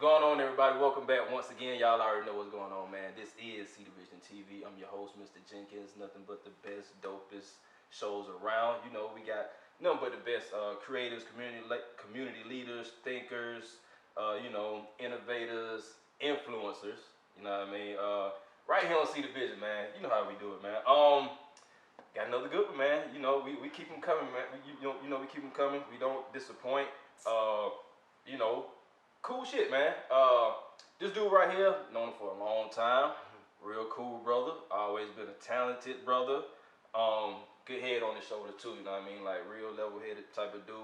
going on, everybody? Welcome back once again. Y'all already know what's going on, man. This is C Division TV. I'm your host, Mr. Jenkins. Nothing but the best, dopest shows around. You know, we got nothing but the best creatives, community leaders, thinkers, innovators, influencers. You know what I mean? Right here on C Division, man. You know how we do it, man. Got another good one, man. You know, we keep them coming, man. We keep them coming. We don't disappoint. Cool shit, man. This dude right here, known him for a long time. Real cool brother. Always been a talented brother. Good head on his shoulder too, you know what I mean? Like real level-headed type of dude.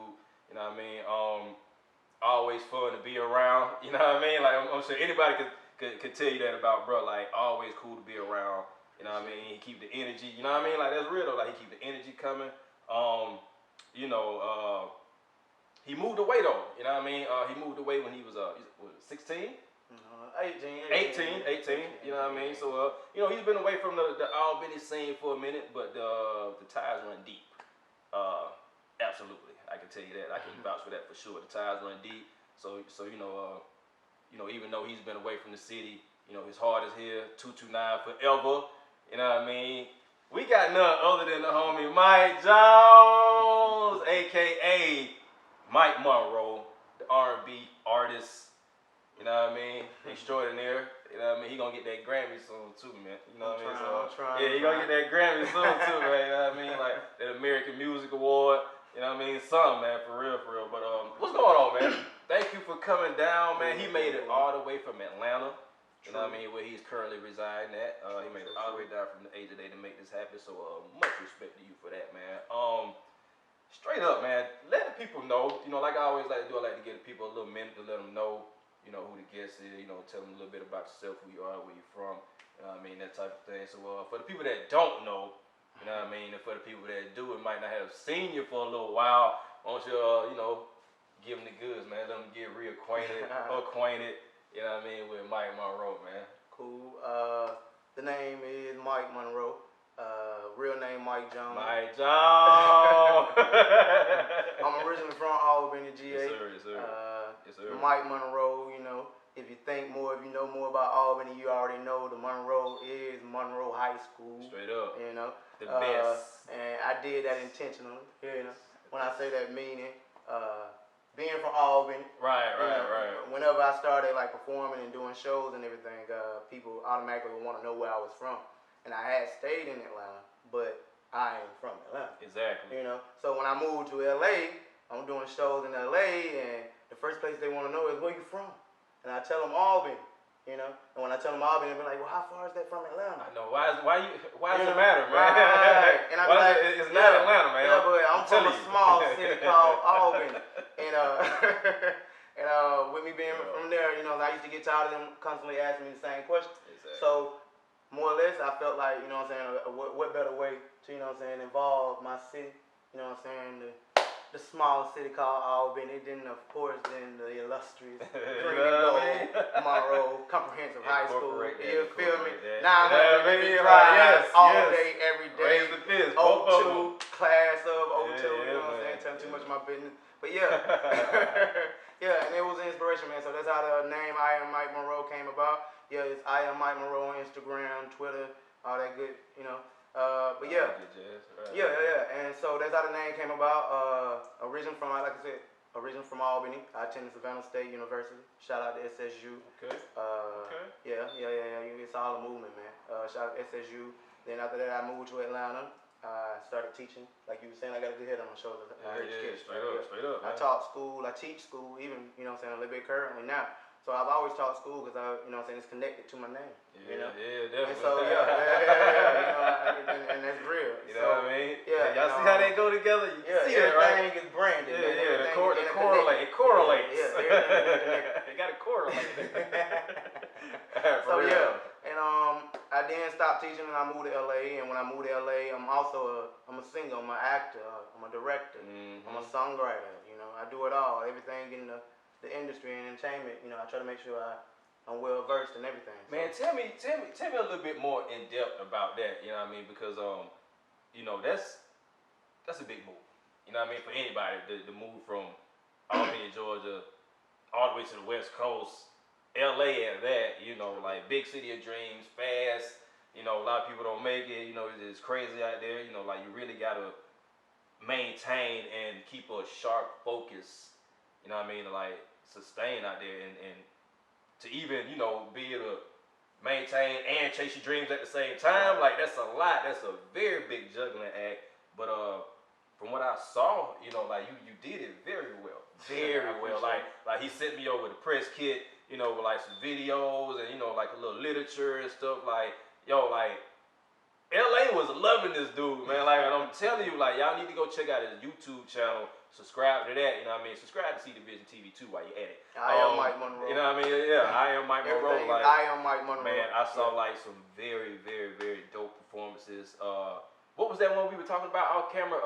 You know what I mean? Always fun to be around. You know what I mean? Like I'm sure anybody could tell you that about bro. Like always cool to be around. You know what I mean? He keep the energy. You know what I mean? Like that's real though. Like he keep the energy coming. He moved away though, you know what I mean? He moved away when he was 16? 18, you know what I mean? So, he's been away from the Albany scene for a minute, but the ties run deep. Absolutely, I can tell you that. I can vouch for that for sure. The ties run deep. So even though he's been away from the city, his heart is here, 229 forever, you know what I mean? We got none other than the homie Mike Jones, a.k.a. Mike Monroe, the R&B artist, you know what I mean? Extraordinaire, you know what I mean? He gonna get that Grammy soon too, man. You know what I mean? Yeah, he gonna get that Grammy soon too, man. You know what I mean? Like that American Music Award, you know what I mean? Something, man, for real. But what's going on, man? Thank you for coming down, man. He made it all the way from Atlanta, you know what I mean? Where he's currently residing at. He made it all the way down from the age of day to make this happen. So much respect to you for that, man. Straight up, man, let the people know, like I always like to do, I like to give the people a little minute to let them know, who the guest is, tell them a little bit about yourself, who you are, where you're from, you know what I mean, that type of thing. So for the people that don't know, you know what I mean, and for the people that do and might not have seen you for a little while, why don't you, give them the goods, man, let them get reacquainted, you know what I mean, with Mike Monroe, man. Cool. The name is Mike Monroe. Real name Mike Jones. Mike Jones. I'm originally from Albany, GA. Yes, sir. Yes, sir. Mike Monroe, if you know more about Albany, you already know the Monroe is Monroe High School. Straight up. The best. And I did that intentionally, when I say that meaning, being from Albany. Right. Whenever I started like performing and doing shows and everything, people automatically would want to know where I was from. And I had stayed in Atlanta, but I ain't from Atlanta. Exactly. So when I moved to LA, I'm doing shows in LA, and the first place they want to know is where you from. And I tell them Albany, And when I tell them Albany, they'll be like, well, how far is that from Atlanta? I know. Why does it matter, man? Right. And I'm like, it's not Atlanta, man. Yeah, but I'm from a small city called Albany. And with me being from there, I used to get tired of them constantly asking me the same question. Exactly. So more or less, I felt like, what better way to, involve my city, the small city called Albany, then the illustrious green and gold Monroe Comprehensive High School. You feel me? 900 drive all day, every day. Raise the fist, O2, class of O2, telling too much of my business. But yeah, and it was an inspiration, man. So that's how the name I Am Mike Monroe came about. Yeah, it's I Am Mike Monroe on Instagram, Twitter, all that good, But yeah, yeah. And so that's how the name came about. Origin from Albany. I attended Savannah State University. Shout out to SSU. Okay. Yeah. It's all a movement, man. Shout out to SSU. Then after that, I moved to Atlanta. I started teaching. Like you were saying, I got a good head on my shoulders. Straight up. I taught school. I teach school, even a little bit currently now. So I've always taught school because it's connected to my name. Yeah, definitely. And so and that's real. You know what I mean? Yeah. Y'all see how they go together? You see it, right? Everything is branded. Yeah. It correlates. Yeah, everything It got to correlate. So and I then stopped teaching and I moved to LA. And when I moved to LA, I'm a singer, I'm an actor, I'm a director, I'm a songwriter. I do it all. Everything in the industry and entertainment, I try to make sure I'm well versed in everything. So. Man, tell me a little bit more in depth about that. You know what I mean? Because that's a big move. You know what I mean? For anybody to move from Albany, Georgia, all the way to the West Coast. LA at that, you know, like big city of dreams, fast. You know, a lot of people don't make it. You know, it's crazy out there. You know, like you really gotta maintain and keep a sharp focus. You know what I mean? To like sustain out there and to even be able to maintain and chase your dreams at the same time. Like that's a lot. That's a very big juggling act. But from what I saw, like you did it very well, very well. Like he sent me over the press kit, with like some videos and like a little literature and stuff. Like like LA was loving this dude, man. Like, and I'm telling you, like, y'all need to go check out his YouTube channel. Subscribe to that, you know what I mean? Subscribe to See Division TV too while you at it. I am Mike Monroe. You know what I mean? Yeah, I am Mike Monroe. Like, I am Mike Monroe. Man, I saw like some very, very, very dope performances. What was that one we were talking about off camera?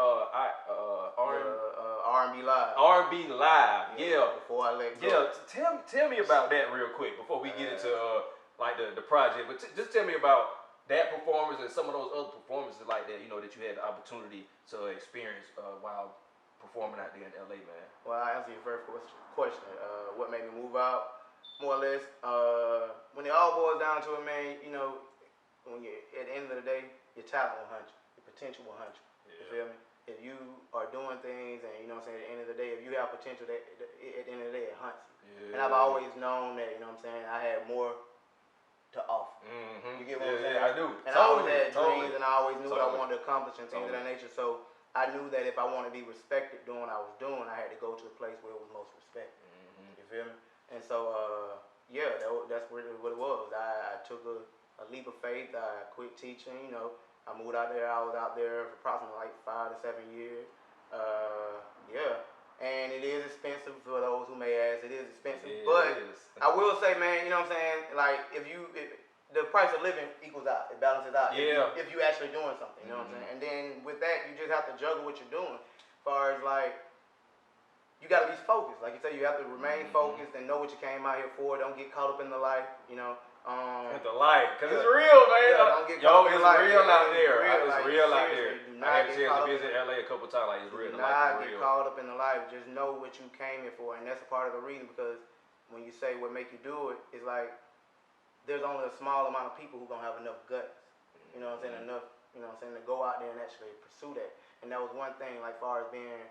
R&B Live. R&B Live, yeah. Before I let go. Yeah, tell me about that real quick before we get into like the project. But just tell me about that performance and some of those other performances like that, that you had the opportunity to experience while performing out there in LA, man. Well, I answer your first question. What made me move out? More or less, when it all boils down to it, man, when you at the end of the day, your talent will hunt you, your potential will hunt you. Yeah. You feel me? If you are doing things and, at the end of the day, if you have potential, at the end of the day, it hunts you. Yeah. And I've always known that, I had more to offer. Mm-hmm. You get what I'm saying? Yeah, I do. And I always had dreams and I always knew what I wanted to accomplish and things of that nature. So I knew that if I wanted to be respected doing what I was doing, I had to go to the place where it was most respected. Mm-hmm. You feel me? And so, that's really what it was. I took a leap of faith. I quit teaching, I moved out there. I was out there for approximately like 5 to 7 years. And it is expensive for those who may ask. It is expensive, but I will say, man, like if the price of living equals out, it balances out. Yeah. If you actually doing something, you know what I'm saying. And then with that, you just have to juggle what you're doing. As far as like, you got to be focused. Like you say, you have to remain focused and know what you came out here for. Don't get caught up in the life, With the life, cause it's real, man. Yeah, don't get caught up in the life. Real out there. It's real out there. I had a chance to visit LA a couple times. Like it's real. Do not get caught up in the life. Just know what you came here for, and that's a part of the reason. Because when you say what make you do it, it's like there's only a small amount of people who gonna have enough guts. You know what I'm saying? Enough, to go out there and actually pursue that. And that was one thing, like far as being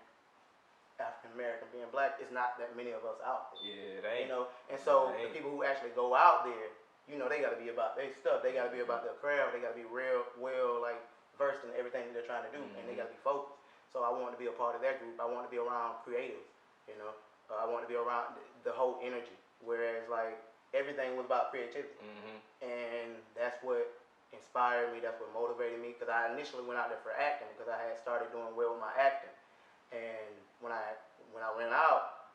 African American, being black, it's not that many of us out there. Yeah, they ain't. And so the people who actually go out there, they got to be about their stuff. They got to be about their craft. They got to be well, like versed in everything that they're trying to do, and they got to be focused. So I wanted to be a part of that group. I wanted to be around creatives. I wanted to be around the whole energy. Whereas like everything was about creativity, and that's what inspired me. That's what motivated me. Because I initially went out there for acting because I had started doing well with my acting, and when I went out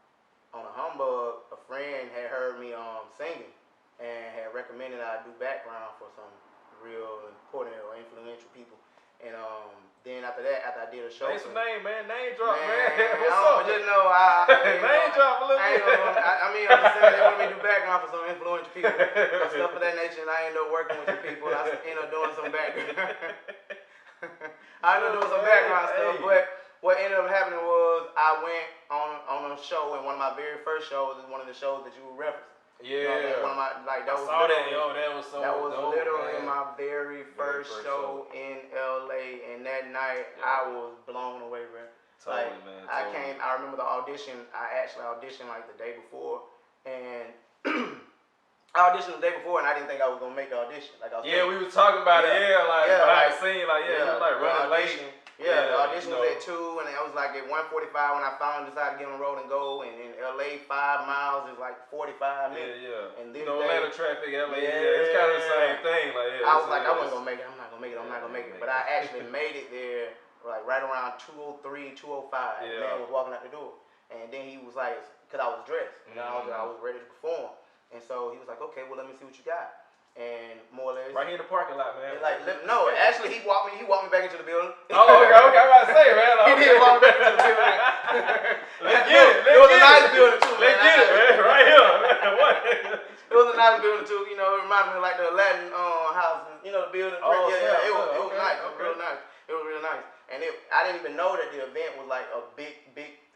on a humbug, a friend had heard me singing and had recommended I do background for some real important or influential people. And then after that, after I did a show, say some name, man. Name drop, man. What's up? Just know name drop a little bit. I'm just saying they want me to do background for some influential people, stuff of that nature. And I ended up working with the people. I ended up doing some background. Stuff, but what ended up happening was I went on a show, and one of my very first shows is one of the shows that you were referencing. Yeah. One of my that was literally my very first show in LA, and that night I was blown away, bro. Totally, man. Totally. I remember the audition. I actually auditioned like the day before, and I auditioned the day before, and I didn't think I was gonna make the audition. We was talking about it. But I seen running late. The audition was at 2, and it was like at 1:45 when I finally decided to get on the road and go. And in LA, 5 miles is like 45 minutes. And this Atlanta traffic, LA, it's kind of the same thing. I was like, I wasn't gonna make it. I'm not gonna make it. But I actually made it there, like right around 2:03, 2:05. The man was walking out the door, and then he was like, because I was dressed, I was ready to perform, and so he was like, okay, well let me see what you got. And more or less, right here in the parking lot, man. No, actually, he walked me back into the building. Oh, okay, I'm about to say, man. He did walk me back into the building. Let's get it. It was a nice building too. Let's get it, man. Right here. What? It was a nice building too. It reminded me of like the Aladdin house. The building. Oh, It was nice. It was real nice. It was real nice. And I didn't even know that the event was like a big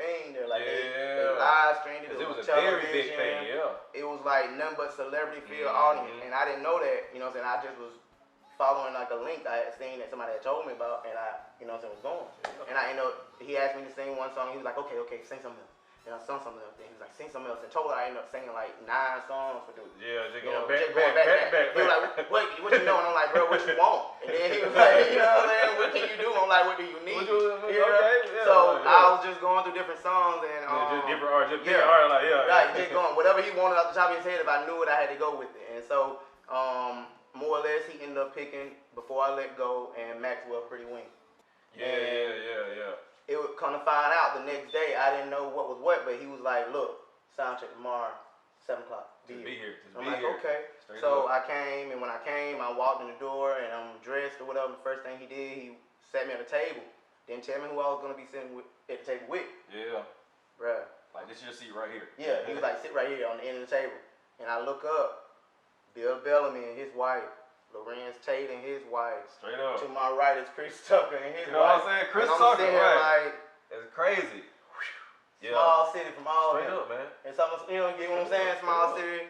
thing there. Like they live streamed it. It was a very big thing, It was was like nothing but celebrity field Mm-hmm. audience, and I didn't know that. You know what I'm saying? I just was following like a link I had seen that somebody had told me about, and I, you know what I'm saying, was going. And I, you know, he asked me to sing one song. He was like, okay, sing something else. And I sung something else. Then he was like, sing something else. And told her I ended up singing like 9 songs for dude. Yeah, just You know, going just back. He was like, what you know? And I'm like, bro, what you want? And then he was like, you know what I'm saying? What can you do? I'm like, what do you need? So I was just going through different songs and just different art, just different art, like right, just going whatever he wanted off the top of his head. If I knew it, I had to go with it. And so more or less, he ended up picking Before I Let Go and Maxwell Pretty Wing. Yeah. It would come to find out the next day, I didn't know what was what, but he was like, look, sound check tomorrow, 7 o'clock. Just be here. I'm like, okay. Straight so up. I came, and when I came, I walked in the door, and I'm dressed or whatever. The first thing he did, he sat me at a table. Didn't tell me who I was going to be sitting at the table with. Yeah. Bruh. Like, this is your seat right here. Yeah, he was like, sit right here on the end of the table. And I look up, Bill Bellamy and his wife. Lorenz Tate and his wife. Straight up. To my right is Chris Tucker and his wife. You know what I'm saying? Chris Tucker, right. Like, that's crazy. Small city from Albany. Straight up, man. And some, you know, get what I'm saying? Small city,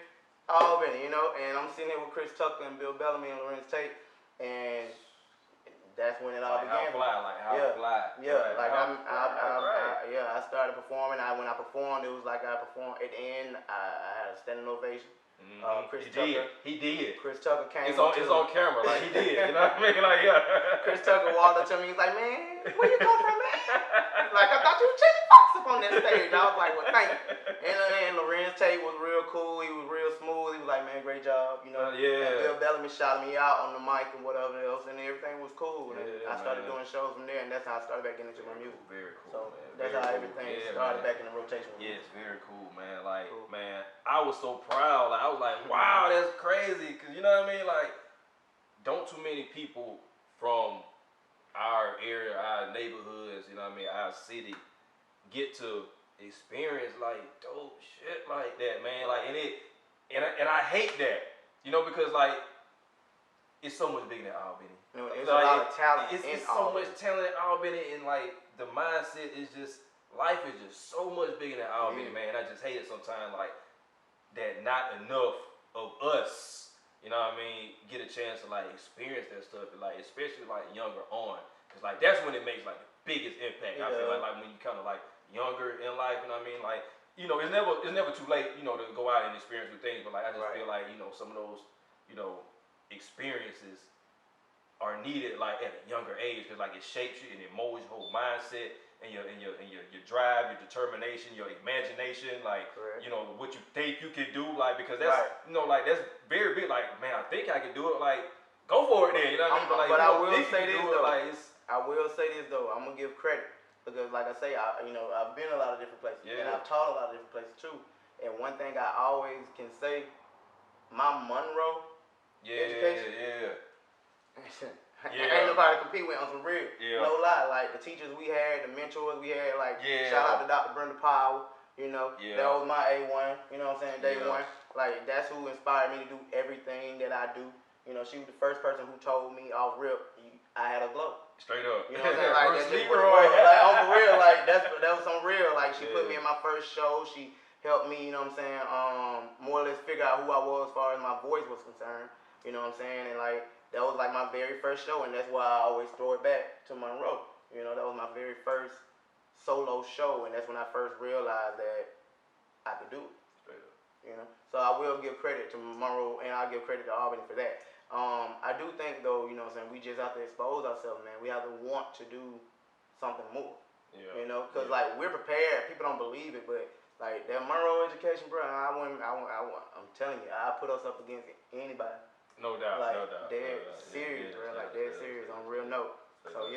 Albany, you know. And I'm sitting here with Chris Tucker and Bill Bellamy and Lorenz Tate. And that's when it all began. How fly. Yeah, right. I started performing. When I performed, it was like I performed. At the end, I had a standing ovation. Chris Tucker. He did. Chris Tucker came. It's on camera. Like, he did. You know what I mean? Like, yeah. Chris Tucker walked up to me. He's like, man, where you come from, man? Like, I thought you were Jamie Foxx up on that stage. I was like, well, thank you. And Lorenz Tate was real cool. He was real smooth. He was like, man, great job. You know. And Bill Bellamy shouted me out on the mic and whatever else, and everything was cool. And I started doing shows from there, and that's how I started back getting into my music. Very cool. So man. that's how everything started back in the rotation. Yes, very cool, man. Like, man, I was so proud. Like, I was like, wow, that's crazy. Cause you know what I mean? Like, don't too many people from our area, our neighborhoods, you know what I mean, our city, get to experience like dope shit like that, man. Like, and I hate that, you know, because like it's so much bigger than Albany. You know, there's like, a lot of talent. It's so much talent in Albany, and like the mindset is just, life is just so much bigger than Albany, man. I just hate it sometimes, like that not enough of us, you know what I mean, get a chance to like experience that stuff, and like especially like younger on, cause like that's when it makes like the biggest impact. I feel like when you kind of like younger in life, you know what I mean, like, you know, it's never too late, you know, to go out and experience new things, but like I just feel like, you know, some of those, you know, experiences are needed like at a younger age, because like it shapes you and it molds your whole mindset and your drive, your determination, your imagination, like you know what you think you can do, like, because that's you know, like that's very big. Like, man, I think I can do it. Like, go for it then. You know what I mean? But I will say this though. I will say this though. I'm gonna give credit, because like I say, I've been a lot of different places, and I've taught a lot of different places too. And one thing I always can say, my Monroe education. Ain't nobody compete with on some real. No lie. Like the teachers we had, the mentors we had, like shout out to Dr. Brenda Powell, you know. That was my A1, you know what I'm saying, day one. Like that's who inspired me to do everything that I do. You know, she was the first person who told me off rip, I had a glow. Straight up. You know what I'm saying? Like that's just what it was. Like on for real, like that was some real. Like she put me in my first show, she helped me, you know what I'm saying, more or less figure out who I was as far as my voice was concerned. You know what I'm saying? And like that was like my very first show, and that's why I always throw it back to Monroe. You know, that was my very first solo show, and that's when I first realized that I could do it. Straight up. You know, so I will give credit to Monroe, and I'll give credit to Albany for that. I do think though, you know what I'm saying, we just have to expose ourselves, man. We have to want to do something more. You know, because like we're prepared. People don't believe it, but like that Monroe education, bro, I'm telling you, I put us up against anybody. No doubt, like, no doubt. Dead serious, bro. Like dead serious on real note. So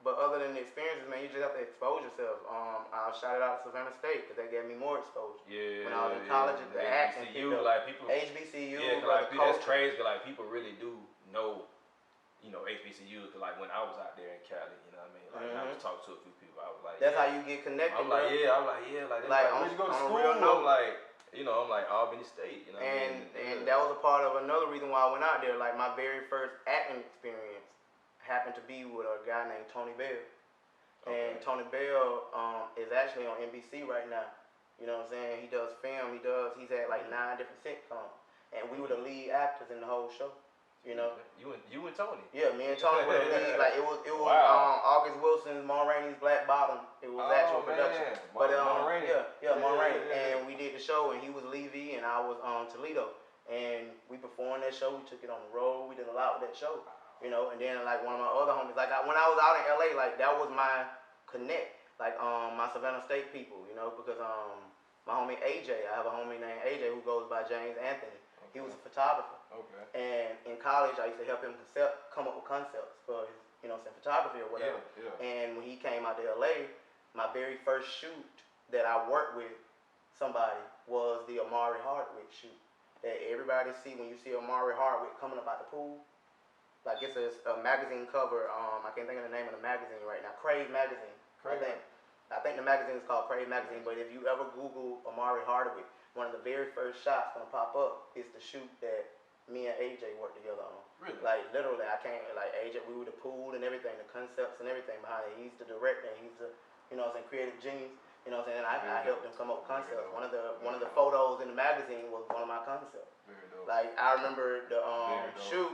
but other than the experiences, man, you just have to expose yourself. I'll shout it out to Savannah State, because they gave me more exposure. When I was in college, the acting HBCU, like people. HBCU, like that's crazy. Like people really do know, you know, HBCU. Cause like when I was out there in Cali, you know what I mean. Like I was talking to a few people. I was like, that's how you get connected. I'm like, like where'd you go to school? I'm like. You know, I'm like Albany State, you know what I mean? And that was a part of another reason why I went out there. Like my very first acting experience happened to be with a guy named Tony Bell. And Tony Bell is actually on NBC right now. You know what I'm saying? He does film. He's had like 9 different sitcoms, and we were the lead actors in the whole show. You know. You and Tony. Yeah, me and Tony were the lead. Like it was Wow. August Wilson's, Mon Rainey's Black Bottom. It was actual production. But Mon Rainey. Mon Rainey. And we did the show, and he was Levy, and I was Toledo, and we performed that show. We took it on the road. We did a lot with that show. You know, and then like one of my other homies, like when I was out in LA, like that was my connect. Like my Savannah State people, you know, because my homie AJ, I have a homie named AJ who goes by James Anthony. He was a photographer. Okay. And in college, I used to help him come up with concepts for his, you know, some photography or whatever. Yeah. And when he came out to LA, my very first shoot that I worked with somebody was the Amari Hardwick shoot. That everybody see when you see Amari Hardwick coming up out the pool. Like it's a magazine cover. I can't think of the name of the magazine right now. Crave magazine. I think the magazine is called Crave magazine. But if you ever Google Amari Hardwick, one of the very first shots gonna pop up is the shoot that me and AJ worked together on. Really? Like literally, I can't like AJ. We were the pool and everything, the concepts and everything behind it. He's the director. And he's the, you know, what I'm saying, creative genius. You know what I'm saying? I helped him come up with concepts. One of the photos in the magazine was one of my concepts. Very dope. Like I remember the shoot.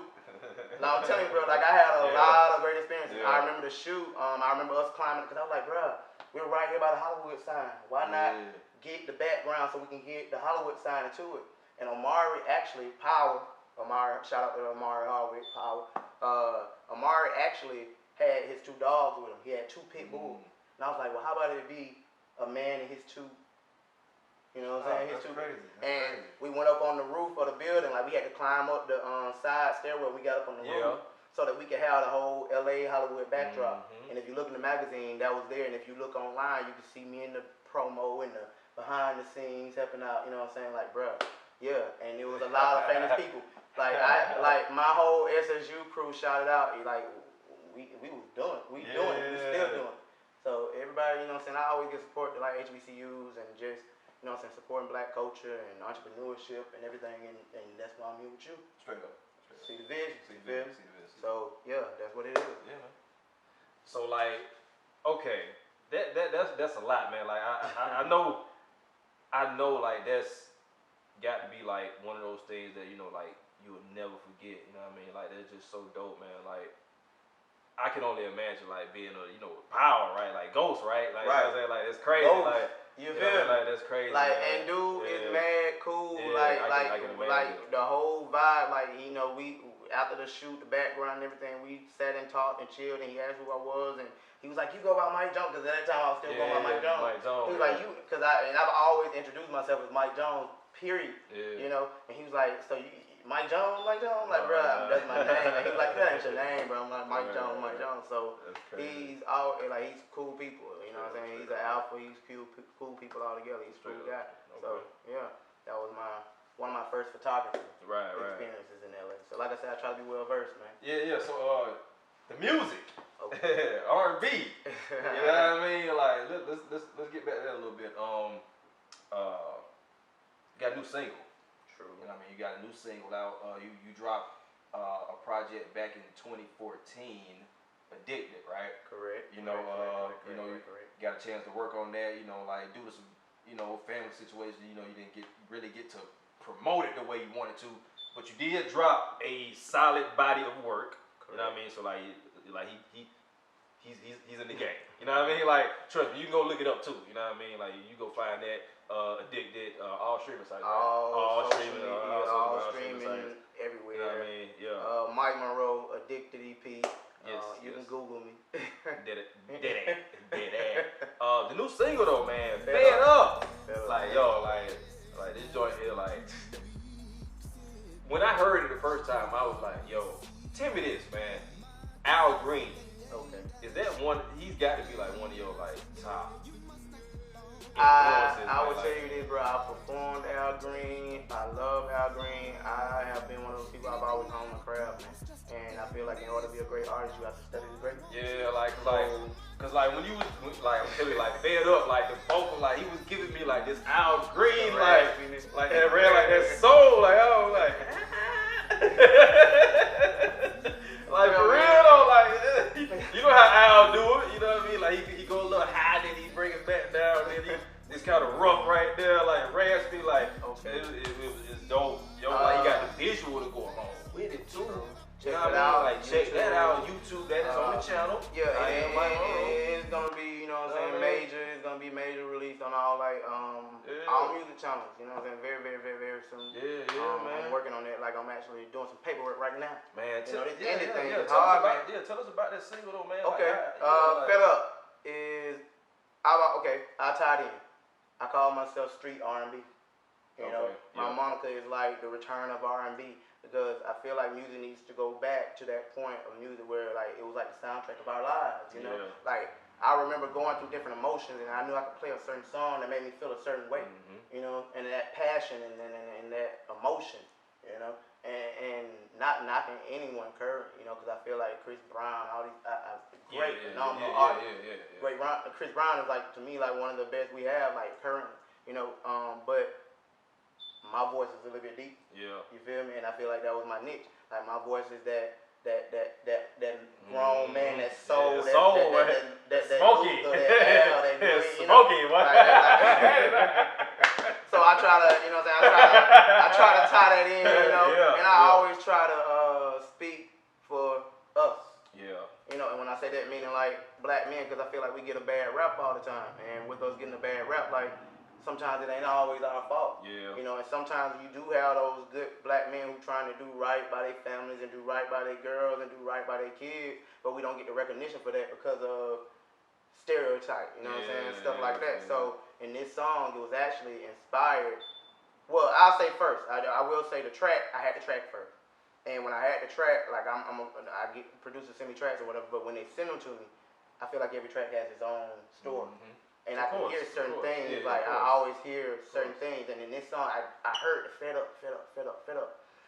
Now I'm telling you, bro. Like I had a lot of great experiences. I remember the shoot. I remember us climbing because I was like, bro, we were right here by the Hollywood sign. Why not get the background so we can get the Hollywood sign into it? And Amari actually, shout out to Amari Hardwick, Power. Amari actually had his 2 dogs with him. He had 2 pit bulls. And I was like, well, how about it be a man and his 2, you know what I'm saying? His 2. Crazy. And we went up on the roof of the building. Like we had to climb up the side stairwell. We got up on the roof so that we could have the whole LA Hollywood backdrop. And if you look in the magazine, that was there. And if you look online, you can see me in the promo and the behind the scenes helping out. You know what I'm saying? Like, bruh. Yeah, and it was a lot of famous people. Like my whole SSU crew shouted out. Like we was doing, we still doing. So everybody, you know what I'm saying. I always get support to like HBCUs and just, you know what I'm saying, supporting black culture and entrepreneurship and everything. And that's why I'm here with you. Straight up. See the vision. See the vision. So yeah, that's what it is. Yeah, man. So like, okay, that's a lot, man. Like I know like that's got to be like one of those things that, you know, like you would never forget, you know what I mean? Like that's just so dope, man. Like I can only imagine like being a, you know, power, right? Like Ghost, right? Like, you know what I'm saying? Like it's crazy. Ghost. Like you feel like that's crazy. Like, man. and dude is mad cool. Yeah, like the whole vibe. Like, you know, we after the shoot, the background and everything, we sat and talked and chilled. And he asked who I was, and he was like, "You go by Mike Jones," because at that time I was still going by Mike Jones. He was like, "You," because I've always introduced myself as Mike Jones. Period. Yeah. You know, and he was like, "So you, Mike Jones?" I'm like, bruh, that's my name. And he was like, "That ain't your name, bro." I'm like, Mike Jones. So he's cool people. You know what I'm saying? He's an alpha. He's cool people all together. He's a cool guy. So yeah, that was one of my first photography experiences in LA. So like I said, I try to be well versed, man. Yeah. So the music, okay. R&B. You know what I mean? Like let's get back to that a little bit. Got a new single. True. You know what I mean? You got a new single out. You dropped a project back in 2014, Addicted, right? Correct. You know, correct. got a chance to work on that. You know, like due to some, you know, family situation, you know, you didn't really get to promote it the way you wanted to, but you did drop a solid body of work. Correct. You know what I mean? So like he's in the game. You know what I mean? Like, trust me, you can go look it up too. You know what I mean? Like, you go find that Addicted, all streaming sites. Right? All streaming, streaming everywhere. You know what I mean? Yeah. Mike Monroe, Addicted EP. Yes, you can Google me. Dead ass. The new single though, man, Fed Up. Like, yo, like this joint here, like, when I heard it the first time, I was like, yo, tell me this, man. Al Green. Okay. Is that one? He's got to be like one of your like top. I would tell you this, bro. I performed Al Green. I love Al Green. I have been one of those people. I've always honed my craft, man. And I feel like in order to be a great artist, you have to study the great. Yeah, cause like when you was like, I'm telling you, like Fed Up, like the vocal, like he was giving me like this Al Green, like that red, like that soul, like I was like, like for real though, like you know how Al do it, you know what I mean? Like he go a little high, then he bring it back down, then it's kind of rough right on all all music channels. You know what I'm saying? Very, very, very, very soon. Yeah, man. I'm working on it. Like I'm actually doing some paperwork right now. Man, you know, this indie thing is tell hard, us about, tell us about that single though, man. Okay. Fed Up is I tied in. I call myself street R&B. You know, my moniker is like the return of R&B because I feel like music needs to go back to that point of music where like it was like the soundtrack of our lives. You know, like. I remember going through different emotions, and I knew I could play a certain song that made me feel a certain way, you know, and that passion and that emotion, you know, and not knocking anyone current, you know, because I feel like Chris Brown, all these great phenomenal artists. Great Chris Brown is like to me like one of the best we have like currently, you know, but my voice is a little bit deep. Yeah. You feel me? And I feel like that was my niche. Like my voice is that grown man, that soul, that smoky, smoky, what? So I try to, you know what I'm saying? I try to tie that in, you know, and I always try to speak for us. Yeah. You know, and when I say that, meaning like black men, because I feel like we get a bad rap all the time, and with us getting a bad rap, like. Sometimes it ain't always our fault. Yeah. You know, and sometimes you do have those good black men who trying to do right by their families and do right by their girls and do right by their kids, but we don't get the recognition for that because of stereotype, you know what I'm saying? Stuff like that. So in this song, it was actually inspired. Well, I'll say first. I will say the track, I had the track first. And when I had the track, like I get producers send me tracks or whatever, but when they send them to me, I feel like every track has its own story. And I can hear certain things, like I always hear certain things. And in this song, I heard the fed up. And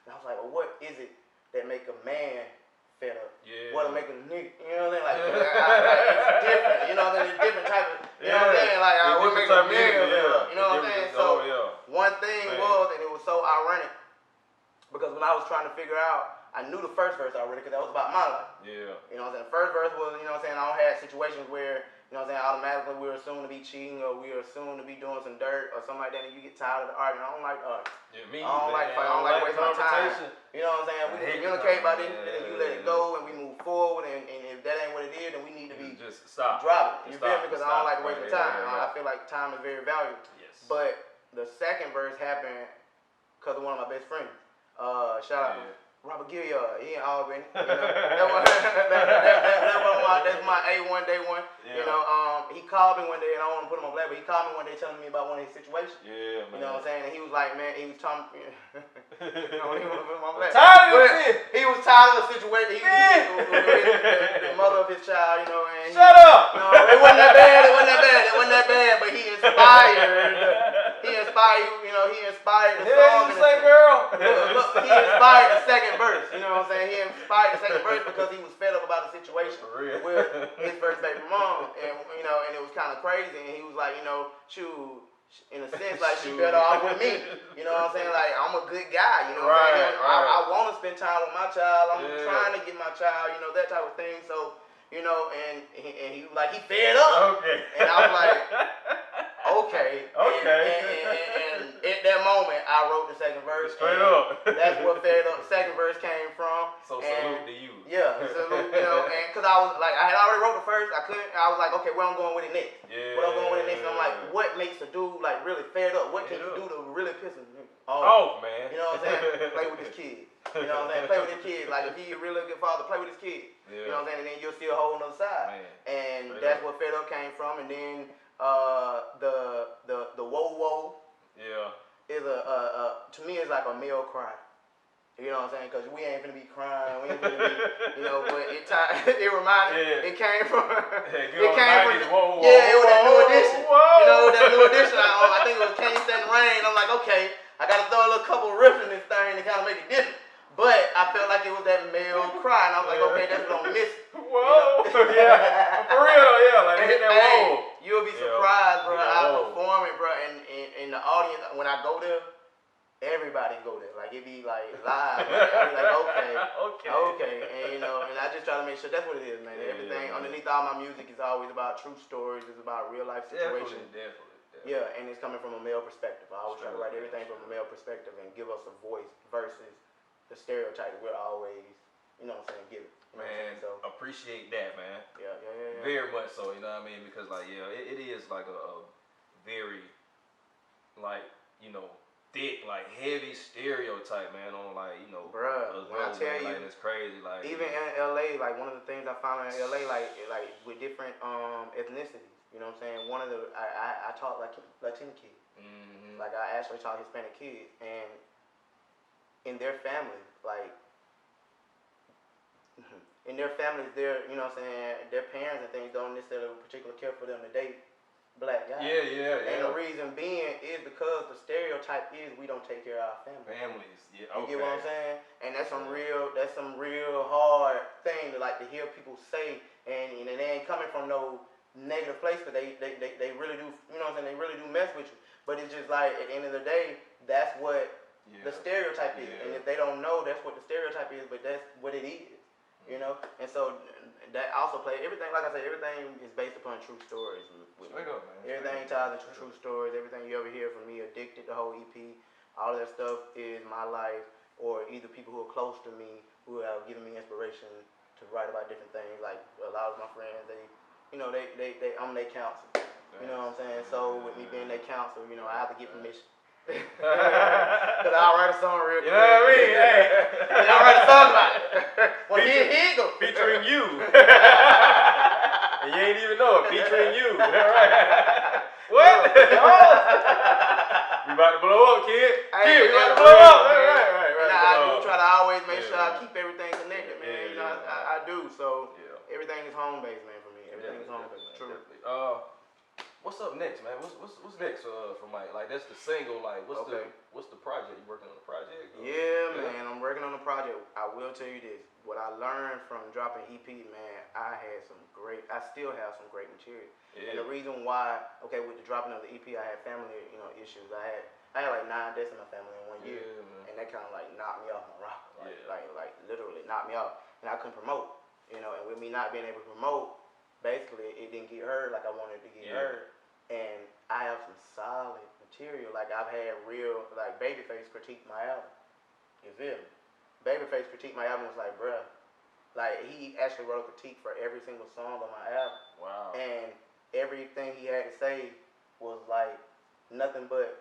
I was like, well, what is it that make a man fed up? Yeah. What'll make a nigga, you know what I'm saying? Like it's different, you know what I'm saying? It's different type of, you know what I'm saying? Like, what make a nigga fed up, you know what I'm saying? So, one thing was, and it was so ironic, because when I was trying to figure out, I knew the first verse already, because that was about my life. Yeah. You know what I'm saying? The first verse was, you know what I'm saying, I had situations where, you know what I'm saying, automatically we were assumed to be cheating or we were assumed to be doing some dirt or something like that, and you get tired of the argument. I don't like arguing. Yeah, me I don't like fight. I don't like wasting my time. You know what I'm saying? We can communicate about it, and then you let it go, and we move forward, and if that ain't what it is, then we need to be just dropping. You feel me? Because I don't like to waste my time. I feel like time is very valuable. Yes. But the second verse happened because of one of my best friends. Shout out. Robert Gilliard, he in Albany, you know, that's my A1 day one, you know, he called me one day, and I don't want to put him on blast, but he called me one day telling me about one of his situations, man. You know what I'm saying, and he was like, man, he was telling me, I don't even want to put him on blast, he was tired of the situation, the mother of his child, you know, and shut up! No, it wasn't that bad, but he inspired the song. You say, girl? He inspired the second verse, you know what I'm saying? He inspired the second verse because he was fed up about the situation with his first baby mom, and you know, and it was kind of crazy, and he was like, you know, shoot, in a sense, like she better off with me, you know what I'm saying? Like I'm a good guy, you know what I'm saying? I want to spend time with my child. I'm trying to get my child, you know, that type of thing. So, you know, and he like he fed up, and I was like, okay. And at that moment, I wrote the second verse. Straight up. That's what fed up. The second verse came from. So salute to you. Yeah, salute. You know, and because I was like, I had already wrote the first. I was like, okay, where I'm going with it next? Yeah. What I'm going with it next? And I'm like, what makes a dude like really fed up? What can you do to really piss a nigga off? Man. You know what I'm saying? Play with his kid. You know what I'm saying? Play with his kid. Like if he's a really good father, play with his kid. Yeah. You know what I'm saying? And then you'll see a whole other side. Man. And that's what fed up came from. And then the whoa whoa is to me it's like a male cry. You know what I'm saying? Because we ain't finna be crying, we ain't finna be, you know. But it reminded, it came from, it was that New Edition. You know, that New Edition. I think it was Can't Stand the Rain. I'm like, okay, I gotta throw a little couple riffs in this thing to kind of make it different. But I felt like it was that male cry, and I was like, okay, that's what I'm missing. Whoa, you know? Yeah, for real, like hit that whoa. You'll be surprised, bro. I perform it, bro, and in the audience when I go there, everybody go there. Like it be like live. I be like, okay, and you know, and I just try to make sure that's what it is, man. Everything underneath all my music is always about true stories. It's about real life situations. Definitely. Yeah, and it's coming from a male perspective. I always try to write everything from a male perspective and give us a voice versus the stereotype we're always, you know what I'm saying, give it. Man, so appreciate that, man. Yeah. Very much so, you know what I mean? Because like, it is like a very, like, you know, thick, like heavy stereotype, man, on like, you know, bruh, when I tell you, like that's crazy. Like even in LA, like one of the things I found in LA, like with different ethnicities, you know what I'm saying? One of the I taught like Latino kids. Mm-hmm. Like I actually taught Hispanic kids, and in their families, like in their families, their, you know what I'm saying, their parents and things don't necessarily particularly care for them to date black guys. Yeah. And the reason being is because the stereotype is we don't take care of our families. Yeah, okay. You get what I'm saying? And that's some real hard thing to like to hear people say, and they ain't coming from no negative place, but they really do, you know what I'm saying, they really do mess with you. But it's just like at the end of the day, that's what the stereotype is. And if they don't know that's what the stereotype is, but that's what it is. You know, and so that also plays everything. Like I said, everything is based upon true stories. Straight up, man. Everything ties into true stories. Everything you ever hear from me, Addicted, the whole EP, all of that stuff is my life, or either people who are close to me who have given me inspiration to write about different things. Like a lot of my friends, I'm their counselor. You know what I'm saying? So with me being their counselor, you know, I have to get permission. Cause I'll write a song real quick. You know what I mean? Hey. I'll write a song about it. Well, here you go. Featuring you. And you ain't even know it. Featuring you. Right. What? You about to blow up, kid? Kid, you about to blow up. Right. And I do try to always make sure I keep everything connected, man. You know, I do. So everything is home based, man, for me. Everything is home based. True. What's up next, man? What's next for Mike? Like that's the single. Like what's the project? You working on the project? Or? Yeah, man. I'm working on the project. I will tell you this. What I learned from dropping EP, man, I still have some great material. Yeah. And the reason why, with the dropping of the EP, I had family, issues. I had like 9 deaths in my family in 1 year, and that kind of like knocked me off my rock. Like literally knocked me off, and I couldn't promote. And with me not being able to promote, basically it didn't get heard like I wanted it to get heard. And I have some solid material. Like I've had real, like Babyface critique my album. You feel me? Babyface critique my album was like, bruh. Like he actually wrote a critique for every single song on my album. Wow. And everything he had to say was like nothing but,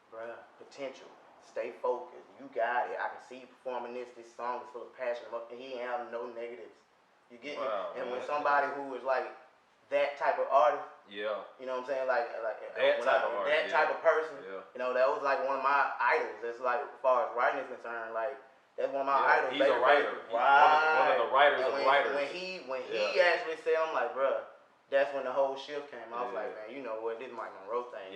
bruh, potential. Stay focused. You got it. I can see you performing this. This song is full of passion. And he ain't have no negatives. You get me? And when somebody who is like that type of artist, you know what I'm saying, like that type of person, you know, that was like one of my idols. It's like as far as writing is concerned, like that's one of my idols. He's a writer. One of the writers of writers. When he actually said, I'm like, bruh, that's when the whole shift came. I was like, man, you know what, this is my Monroe thing.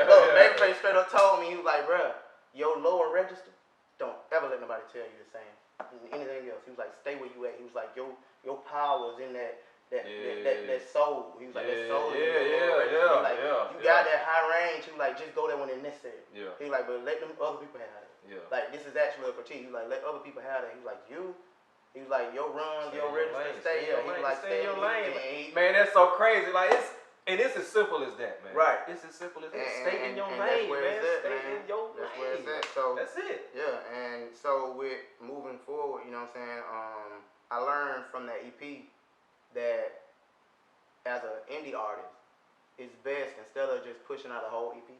Look, Babyface straight up told me, he was like, bruh, your lower register, don't ever let nobody tell you the same. Anything else. He was like, stay where you at. He was like, your power is in that soul. He was like, that soul is in your lower register. He was like, you got that high range. He was like, just go there when it's necessary. He was like, but let them other people have it. Like, this is actually a critique. He was like, let other people have that. He was like, he was like, your runs, your register, stay here. He was like, stay in your lane. Man, that's so crazy. Like, it's as simple as that, man. Right. It's as simple as that. Stay in your lane, man. Stay in your lane. That's where it's at. So that's it. Yeah, and so with moving forward, you know what I'm saying, I learned from that EP that as an indie artist, it's best, instead of just pushing out a whole EP,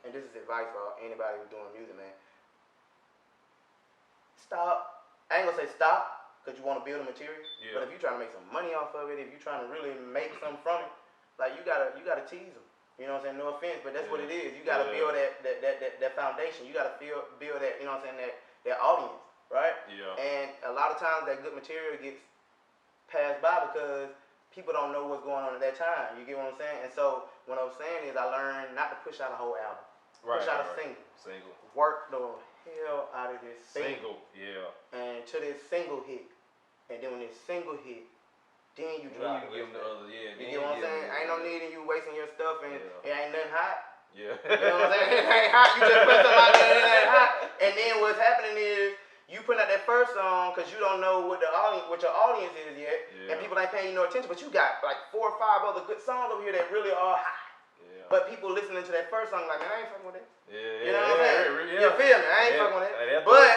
and this is advice for anybody who's doing music, man, stop. I ain't gonna say stop, because you want to build a material, but if you're trying to make some money off of it, if you're trying to really make something from it, like you gotta tease them. You know what I'm saying? No offense, but that's what it is. You gotta build that foundation. You gotta build that, you know what I'm saying, that audience, right? And a lot of times that good material gets passed by because people don't know what's going on at that time. You get what I'm saying? And so what I'm saying is I learned not to push out a whole album. Push out a single. Work the hell out of this single. And to this single hit. And then when this single hit, then you drop it. You give them the other, You get what I'm saying? Ain't no need in you wasting your stuff and it ain't nothing hot. You know what I'm saying? It ain't hot. You just put something out there and it ain't hot. And then what's happening is you putting out that first song because you don't know what your audience is yet, and people ain't paying you no attention. But you got like 4 or 5 other good songs over here that really are hot. But people listening to that first song like, man, I ain't fucking with it. Yeah, you know what I'm saying? Yeah. You feel me? I ain't fucking with it. But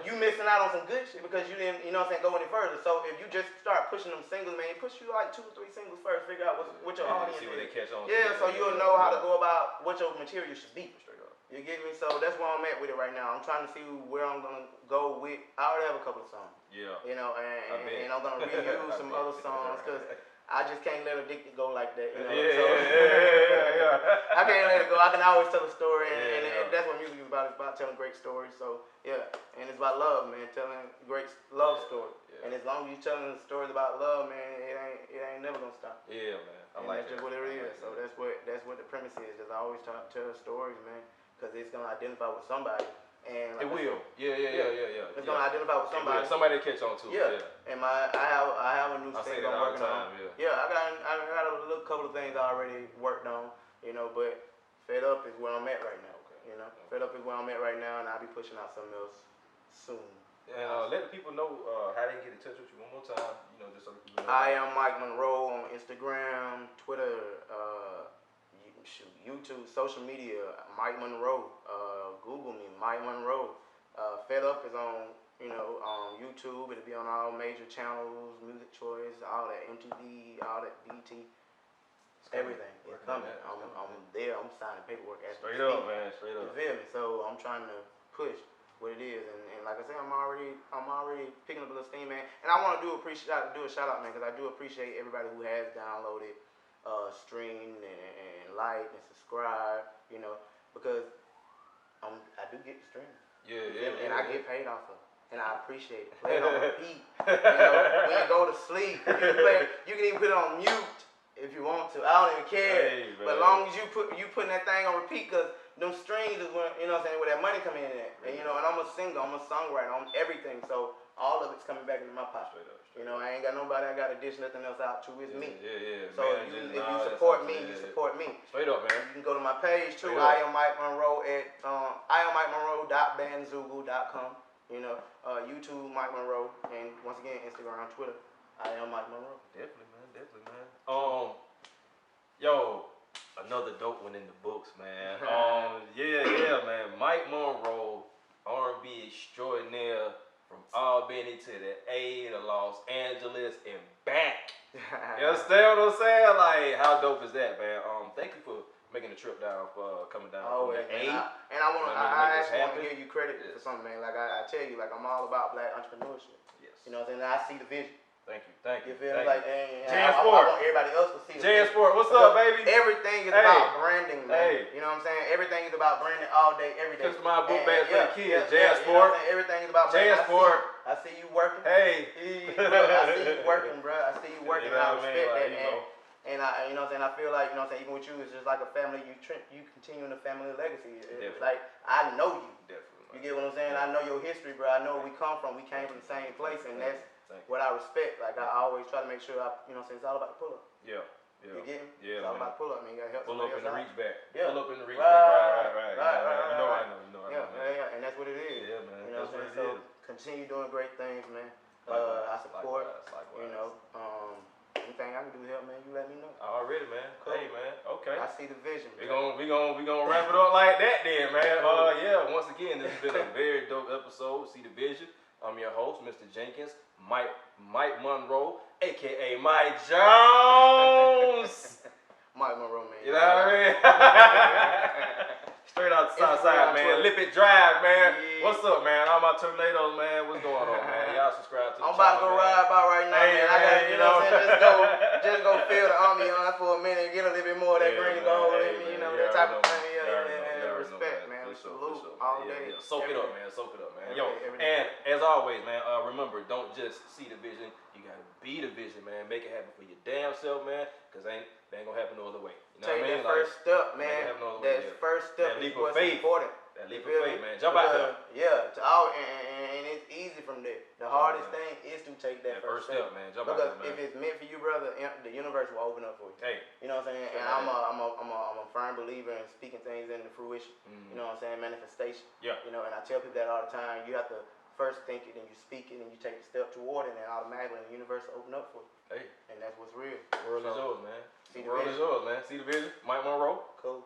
you missing out on some good shit because you didn't, you know what I'm saying, go any further. So if you just start pushing them singles, man, you push you like 2 or 3 singles first, figure out what your audience see what they is. catch on. Yeah, so you'll know how to go about what your material should be. Straight up. You get me? So that's where I'm at with it right now. I'm trying to see where I'm gonna go with. I already have a couple of songs. Yeah. You know, and I'm gonna review some other songs because I just can't let Addicted go like that. You know? I can't let it go. I can always tell a story, and that's what music is about. It's about telling great stories. So yeah, and it's about love, man. Telling great love stories. And as long as you're telling stories about love, man, it ain't never gonna stop. Yeah, man. That's just what it is. So that's what the premise is. Just always tell stories, man, because it's gonna identify with somebody. And like it will. Yeah. It's gonna identify with somebody. Somebody to catch on to. Yeah. And I have a new single I'm working on. Yeah. I got a little couple of things I already worked on, you know, but Fed Up is where I'm at right now. Okay. You know, Fed Up is where I'm at right now, and I'll be pushing out something else soon. And let the people know how they can get in touch with you one more time. You know, just so people know. I am Mike Monroe on Instagram, Twitter, YouTube, social media. Mike Monroe. Google me, Mike Monroe. Fed Up is on, YouTube. It'll be on all major channels, Music Choice, all that, MTV, all that, BT. Everything. It's coming. I'm there. I'm signing paperwork. Straight up, man. Straight up. You feel me? So I'm trying to push what it is, and like I said, I'm already picking up a little steam, man. And I want to do a shout out, man, because I do appreciate everybody who has downloaded, streamed, and liked and subscribed, you know, because I do get the stream. Yeah. And I get paid off of it. And I appreciate it. Play it on repeat. You know, when you go to sleep, you can even put it on mute if you want to. I don't even care. Hey, but as long as you putting that thing on repeat, because them streams is when, you know what I'm saying, where that money come in at. And, you know, and I'm a singer, I'm a songwriter, I'm everything. So all of it's coming back into my pocket. You know, I ain't got nobody I got to dish nothing else out to. It's me. Yeah. So man, if you support me, you support me. Straight up, man. You can go to my page too. I am Mike Monroe at IamMikeMonroe.bandzugu.com. You know, YouTube Mike Monroe, and once again Instagram, Twitter. I am Mike Monroe. Definitely, man. Yo, another dope one in the books, man. Yeah, man. Mike Monroe, R&B extraordinaire. From Albany to the A to Los Angeles and back. You understand what I'm saying? Like, how dope is that, man? Thank you for making the trip down, coming down from the A. And I actually want to give you credit for something, man. Like I tell you, like I'm all about black entrepreneurship. Yes. You know what I'm saying? I see the vision. Thank you. You feel me? Like, I want everybody else to see the Sport, what's up, baby? Everything is about branding, man. You know what I'm saying? Everything is about branding all day, every day. Just my book bag for the kids, Sport. You know what I'm saying? Everything is about branding. Sport. I see you working. Hey. I see you working, bro. I see you working. You know I respect that, man. And I, you know what I'm saying? I feel like, you know what I'm saying, even with you, it's just like a family. You continuing the family legacy. It's like, I know you. Definitely. You get what I'm saying? I know your history, bro. I know where we come from. We came from the same place, and that's what I respect. Like, I always try to make sure, you know what I'm saying, it's all about the pull-up. Yeah. You get me? Yeah, it's all about pull-up. I mean, you got to help pull up in the reach back. Yeah. Pull up in the reach back. Right. Right. You know I know. Yeah. And that's what it is. Yeah, man. You know what I'm saying? So, continue doing great things, man. I support. Likewise. You know, anything I can do to help, man, you let me know. Already, man. Cool. Hey, man. Okay. I see the vision. We gonna wrap it up like that then, man. Yeah. Once again, this has been a very dope episode. See the vision. I'm your host, Mr. Jenkins, Mike Monroe, aka Mike Jones. Mike Monroe, man. You know what I mean? Straight out the south side, man. Lippet Drive, man. Yeah. What's up, man? All my tornadoes, man. What's going on, man? Y'all subscribe to the channel. I'm about to go ride by right now, man. I got, you know what I'm saying? Just go feel the ambiance for a minute, get a little bit more of that green gold in me, you know, that type of thing. Respect, man. Salute all day. Soak it up, man. Yo, and as always, man, remember, don't just see the vision. You gotta be the vision, man. Make it happen for your damn self, man. Cause they ain't gonna happen no other way. You know what I mean? That first step, man. That first step is what's important. That leap of faith, man. Jump out there. Yeah, and it's easy from there. The hardest thing is to take that first step, man. Jump out there, man. Because if it's meant for you, brother, the universe will open up for you. Hey, you know what I'm saying? And I'm a firm believer in speaking things into fruition. You know what I'm saying? Manifestation. Yeah. You know, and I tell people that all the time. You have to first think it and you speak it and you take a step toward it, and automatically the universe will open up for you. Hey, And that's what's real. the world is So, yours, man. see The the world vision? is yours, man. See the vision? Mike Monroe. Cool.